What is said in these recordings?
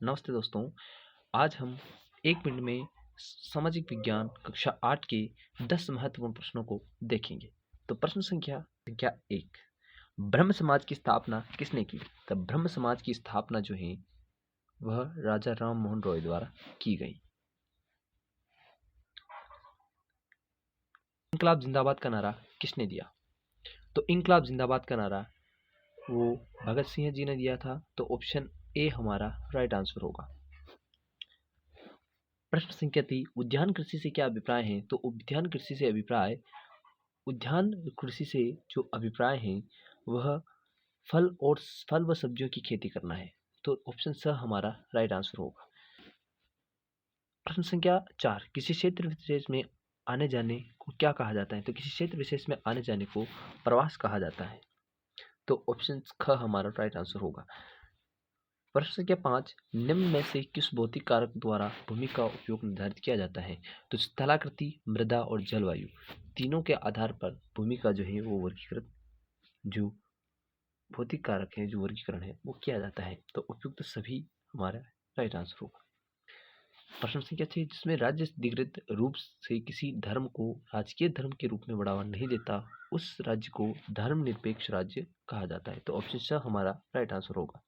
नमस्ते दोस्तों। आज हम 1 मिनट में सामाजिक विज्ञान कक्षा 8 के 10 महत्वपूर्ण प्रश्नों को देखेंगे। तो प्रश्न संख्या 1, ब्रह्म समाज की स्थापना किसने की? तो ब्रह्म समाज की स्थापना जो है वह राजा राम मोहन रॉय द्वारा की गई। इनकलाब जिंदाबाद का नारा किसने दिया? तो इनकलाब जिंदाबाद का नारा वो भगत सिंह जी ने दिया था। तो ऑप्शन ए हमारा राइट आंसर होगा। प्रश्न संख्या 3, उद्यान कृषि से क्या अभिप्राय है? तो उद्यान कृषि से जो अभिप्राय है वह फल व सब्जियों की खेती करना है। तो ऑप्शन स हमारा राइट आंसर होगा। प्रश्न संख्या 4, किसी क्षेत्र विशेष में आने जाने को क्या कहा जाता है? तो किसी क्षेत्र विशेष में आने जाने को प्रवास कहा जाता है। तो ऑप्शन ख हमारा राइट आंसर होगा। प्रश्न संख्या 5, निम्न में से किस भौतिक कारक द्वारा भूमि का उपयोग निर्धारित किया जाता है? तो स्थलाकृति, मृदा और जलवायु तीनों के आधार पर भूमि का जो है वो वर्गीकृत जो भौतिक कारक है, जो वर्गीकरण है वो किया जाता है। तो उपयुक्त सभी हमारा राइट आंसर होगा। प्रश्न संख्या 6, जिसमें राज्य अधिकृत रूप से किसी धर्म को राजकीय धर्म के रूप में बढ़ावा नहीं देता उस राज्य को धर्मनिरपेक्ष राज्य कहा जाता है। तो ऑप्शन स हमारा राइट आंसर होगा।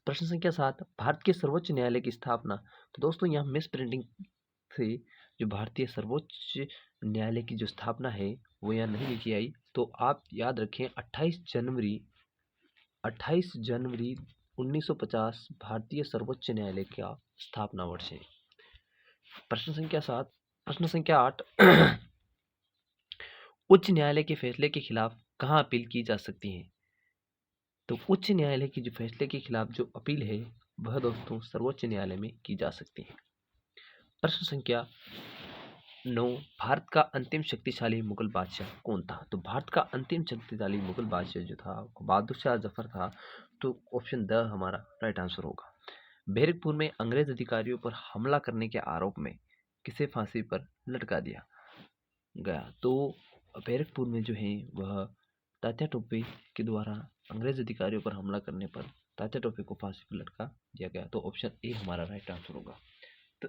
प्रश्न संख्या 7, भारत के सर्वोच्च न्यायालय की स्थापना। तो दोस्तों यहाँ मिस प्रिंटिंग से जो भारतीय सर्वोच्च न्यायालय की जो स्थापना है वो यहाँ नहीं लिखी आई। तो आप याद रखें 28 जनवरी 1950 भारतीय सर्वोच्च न्यायालय का स्थापना वर्ष है। प्रश्न संख्या 8 उच्च न्यायालय के फैसले के खिलाफ कहाँ अपील की जा सकती है? तो उच्च न्यायालय की जो फैसले के खिलाफ जो अपील है वह दोस्तों सर्वोच्च न्यायालय में की जा सकती है। प्रश्न संख्या 9, भारत का अंतिम शक्तिशाली मुगल बादशाह कौन था? तो भारत का अंतिम शक्तिशाली मुगल बादशाह जो था बहादुर शाह जफर था। तो ऑप्शन द हमारा राइट आंसर होगा। बैरकपुर में अंग्रेज अधिकारियों पर हमला करने के आरोप में किसे फांसी पर लटका दिया गया? तो बैरकपुर में जो है वह तात्या टोपे के द्वारा अंग्रेज अधिकारियों पर हमला करने पर तात्या टोपे को फांसी पर लटका दिया गया। तो ऑप्शन ए हमारा राइट आंसर होगा। तो